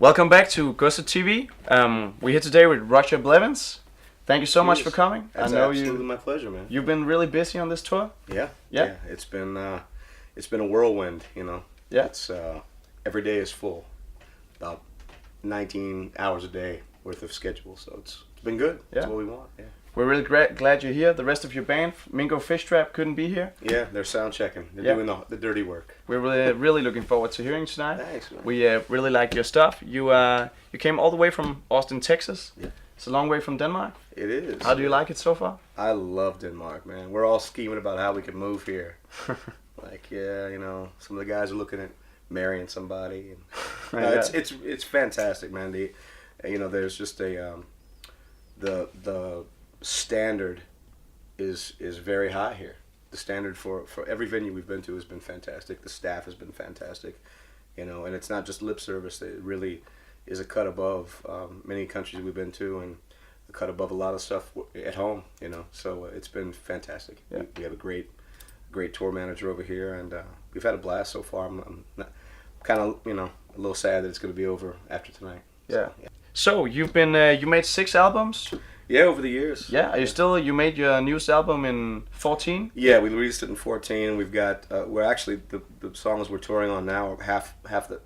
Welcome back to Gossip TV. We're here today with Roger Blevins. Thank you so much for coming. That's absolutely my pleasure, man. You've been really busy on this tour. Yeah. It's been a whirlwind, you know. Yeah. It's every day is full, about 19 hours a day worth of schedule. So it's been good. That's what we want. Yeah. We're really glad you're here. The rest of your band, Mingo Fishtrap, couldn't be here. Yeah, they're sound checking. They're doing the dirty work. We're really looking forward to hearing tonight. Thanks, man. We really like your stuff. You came all the way from Austin, Texas. Yeah. It's a long way from Denmark. It is. How do you like it so far? I love Denmark, man. We're all scheming about how we can move here. You know, some of the guys are looking at marrying somebody. And, it's fantastic, man. There's just the standard is very high here. The standard for every venue we've been to has been fantastic. The staff has been fantastic, you know, and it's not just lip service. It really is a cut above many countries we've been to, and a cut above a lot of stuff at home, you know. So it's been fantastic. Yeah. We have a great tour manager over here, and we've had a blast so far. I'm kind of, you know, a little sad that it's going to be over after tonight. So you've been you made 6 albums. Yeah, over the years. Yeah, you made your newest album in 2014? Yeah, we released it in 2014. We've got we're actually the songs we're touring on now. Half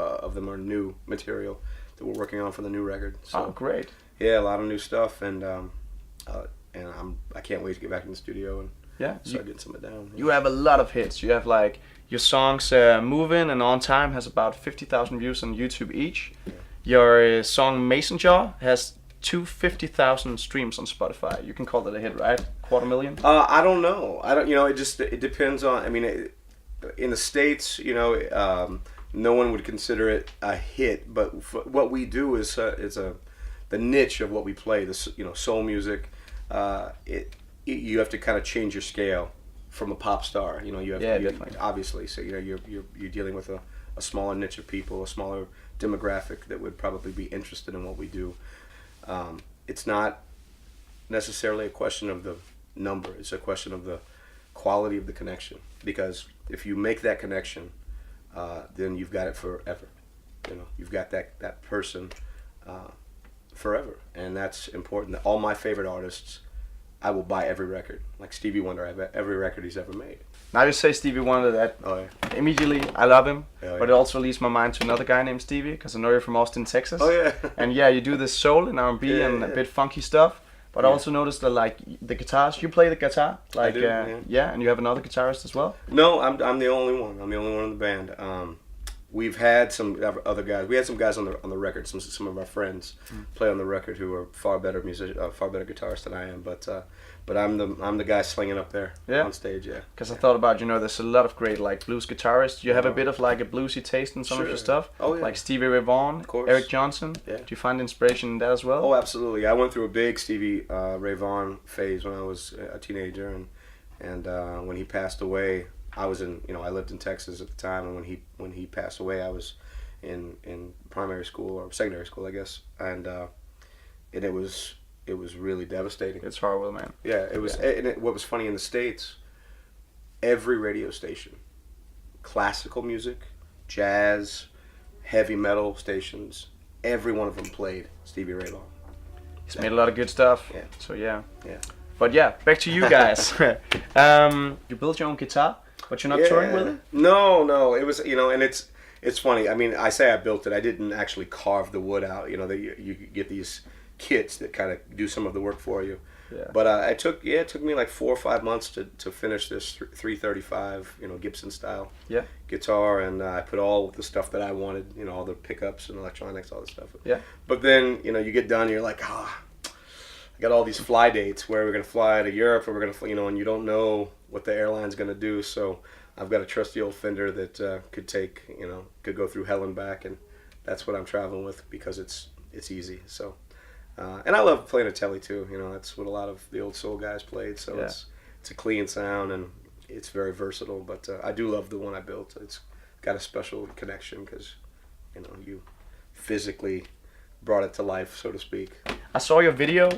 of them are new material that we're working on for the new record. So, oh, great! Yeah, a lot of new stuff, and I can't wait to get back in the studio and start getting some of it down. You have a lot of hits. You have like your songs "Movin'" and "On Time" has about 50,000 views on YouTube each. Yeah. Your song "Mason Jar" has 250,000 streams on Spotify. You can call that a hit, right? 250,000? I don't know. You know, it depends on. I mean, in the States, you know, no one would consider it a hit. But what we do is the niche of what we play. This, you know, soul music. You have to kind of change your scale from a pop star. You know, you have obviously. So you know, you're dealing with a smaller niche of people, a smaller demographic that would probably be interested in what we do. It's not necessarily a question of the number. It's a question of the quality of the connection. Because if you make that connection, then you've got it forever. You know, you've got that person forever, and that's important. All my favorite artists, I will buy every record. Like Stevie Wonder, I bet every record he's ever made. Now you say Stevie Wonder, that immediately I love him, but it also leads my mind to another guy named Stevie, because I know you're from Austin, Texas. Oh yeah. And yeah, you do this soul and R&B and a bit funky stuff. But I also noticed that like the guitars, you play the guitar, like I do, and you have another guitarist as well. No, I'm the only one. I'm the only one in the band. We've had some other guys. We had some guys on the record. Some of our friends play on the record who are far better guitarists than I am. But I'm the guy slinging up there on stage. Yeah. Because I thought about, you know, there's a lot of great like blues guitarists. You have a bit of like a bluesy taste in some of your stuff. Oh yeah. Like Stevie Ray Vaughan, Eric Johnson. Yeah. Do you find inspiration in that as well? Oh, absolutely. I went through a big Stevie Ray Vaughan phase when I was a teenager, and when he passed away, I was I lived in Texas at the time, and when he passed away, I was in primary school or secondary school, I guess, and it was really devastating. It's horrible, man. Yeah, it was. And what was funny in the States, every radio station, classical music, jazz, heavy metal stations, every one of them played Stevie Ray Vaughan. He's made a lot of good stuff. Yeah. So yeah. Yeah. But yeah, back to you guys. You built your own guitar, but you're not touring with it? No. It was, you know, and it's funny. I mean, I say I built it. I didn't actually carve the wood out. You know, you get these kits that kind of do some of the work for you. Yeah. But it took me like 4 or 5 months to finish this 335, you know, Gibson style guitar, and I put all the stuff that I wanted, you know, all the pickups and electronics, all the stuff. Yeah. But then, you know, you get done, and you're like, I got all these fly dates where we're gonna fly to Europe, or we're gonna, you know, and you don't know what the airline's gonna do. So I've got a trusty old Fender that could go through hell and back, and that's what I'm traveling with because it's easy. So. And I love playing a telly too. You know, that's what a lot of the old soul guys played. So it's a clean sound, and it's very versatile. But I do love the one I built. It's got a special connection because, you know, you physically brought it to life, so to speak. I saw your video,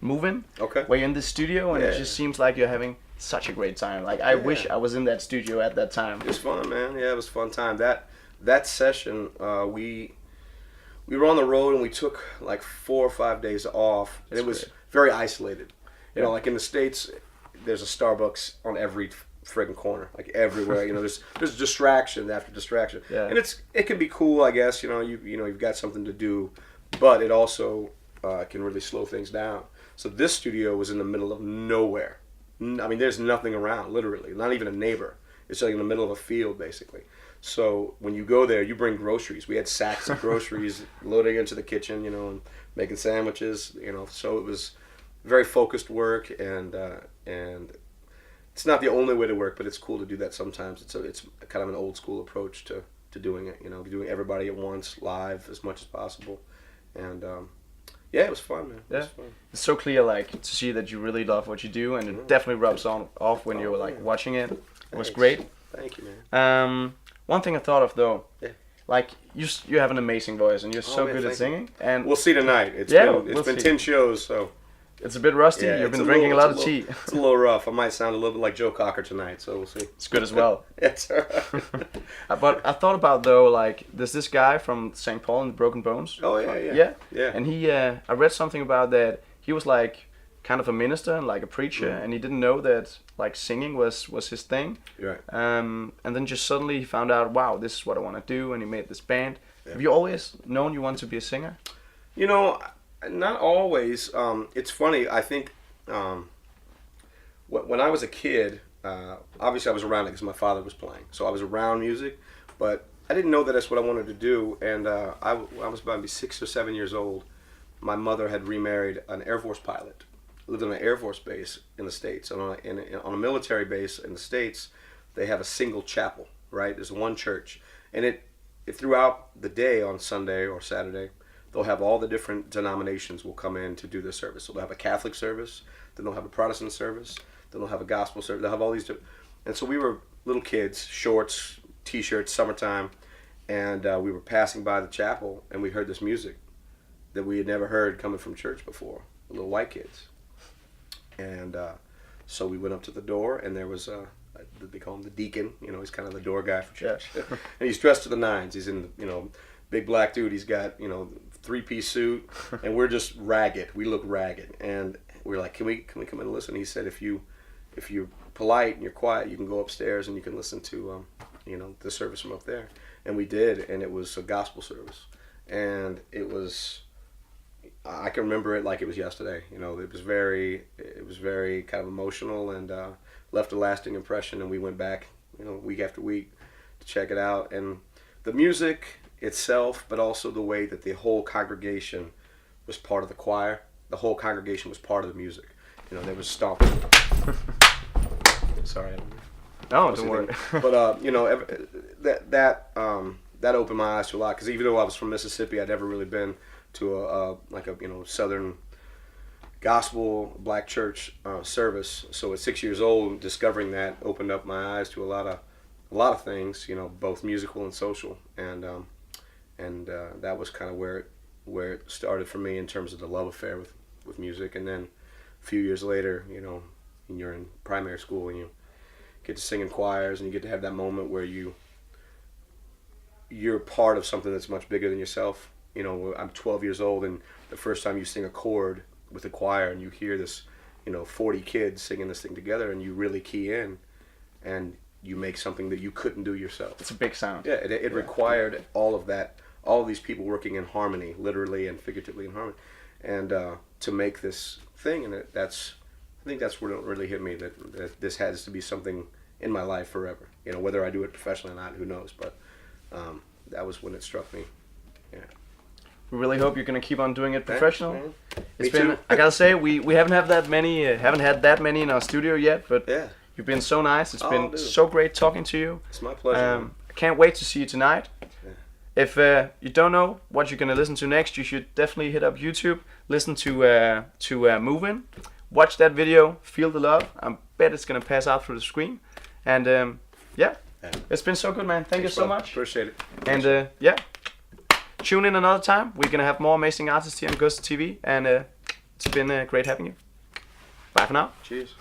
Movin', where you're in the studio, and it just seems like you're having such a great time. Like, I wish I was in that studio at that time. It was fun, man. Yeah, it was a fun time. That session, we were on the road and we took like 4 or 5 days off, and it was very isolated. You know, like in the States, there's a Starbucks on every friggin' corner, like everywhere. You know, there's distraction after distraction, and it can be cool, I guess. You know, you've got something to do, but it also can really slow things down. So this studio was in the middle of nowhere. I mean, there's nothing around, literally, not even a neighbor. It's like in the middle of a field, basically. So when you go there, you bring groceries. We had sacks of groceries loading into the kitchen, you know, and making sandwiches, you know. So it was very focused work, and it's not the only way to work, but it's cool to do that sometimes. It's kind of an old school approach to doing it, you know, doing everybody at once, live as much as possible, and yeah, it was fun, man. Yeah, it's so clear, like, to see that you really love what you do, and it definitely rubs off when you're like watching it. It was great. Thank you, man. One thing I thought of though, like you have an amazing voice, and you're so good at singing. And we'll see tonight. It's been 10 shows, so it's a bit rusty. You've been drinking a lot of tea. It's a little rough. I might sound a little bit like Joe Cocker tonight, so we'll see. It's good as well. It's all right. But I thought about though, like, there's this guy from St. Paul and the Broken Bones. Oh yeah. And he, I read something about that. He was like kind of a minister and like a preacher, and he didn't know that like singing was his thing. Right. And then just suddenly he found out, wow, this is what I want to do, and he made this band. Have you always known you want to be a singer? You know, not always. It's funny. I think when I was a kid, obviously I was around it because my father was playing, so I was around music, but I didn't know that that's what I wanted to do. And I was about to be 6 or 7 years old. My mother had remarried an Air Force pilot. Lived on an Air Force base in the States. And on a military base in the States, they have a single chapel, right? There's one church. And it throughout the day on Sunday or Saturday, they'll have all the different denominations will come in to do their service. So they'll have a Catholic service, then they'll have a Protestant service, then they'll have a gospel service. They'll have all these different. And so we were little kids, shorts, t-shirts, summertime, and we were passing by the chapel, and we heard this music that we had never heard coming from church before, little white kids. And so we went up to the door, and there was they call him the deacon. You know, he's kind of the door guy for church. And he's dressed to the nines. He's in, you know, big black dude. He's got, you know, 3-piece suit, and we're just ragged. We look ragged, and we're like, can we come in and listen? He said, if you're polite and you're quiet, you can go upstairs and you can listen to you know, the service from up there. And we did, and it was a gospel service, and it was. I can remember it like it was yesterday. You know, it was very kind of emotional, and left a lasting impression. And we went back, you know, week after week to check it out. And the music itself, but also the way that the whole congregation was part of the choir. The whole congregation was part of the music. You know, there was stomping. Sorry, I don't know. No, don't worry. But you know, that opened my eyes to a lot, because even though I was from Mississippi, I'd never really been to a you know, Southern gospel black church service. So at 6 years old, discovering that opened up my eyes to a lot of things, you know, both musical and social, and that was kind of where it started for me in terms of the love affair with music. And then a few years later, you know, when you're in primary school and you get to sing in choirs and you get to have that moment where you're part of something that's much bigger than yourself. You know, I'm 12 years old, and the first time you sing a chord with a choir and you hear this, you know, 40 kids singing this thing together, and you really key in and you make something that you couldn't do yourself. It's a big sound. Yeah, it required all of that, all of these people working in harmony, literally and figuratively in harmony, and to make this thing. And I think that's where it really hit me, that this has to be something in my life forever. You know, whether I do it professionally or not, who knows? But that was when it struck me. Yeah. We really hope you're gonna keep on doing it professional. It's been, I gotta say, we haven't had that many in our studio yet, but yeah, you've been so nice. It's been so great talking to you. It's my pleasure. I can't wait to see you tonight. Yeah. If you don't know what you're gonna listen to next, you should definitely hit up YouTube, listen to Movin', watch that video, feel the love. I bet it's gonna pass out through the screen, and yeah, it's been so good, man. Thanks you so much. Appreciate it. And yeah. Tune in another time. We're gonna have more amazing artists here on Ghost TV, and it's been great having you. Bye for now. Cheers.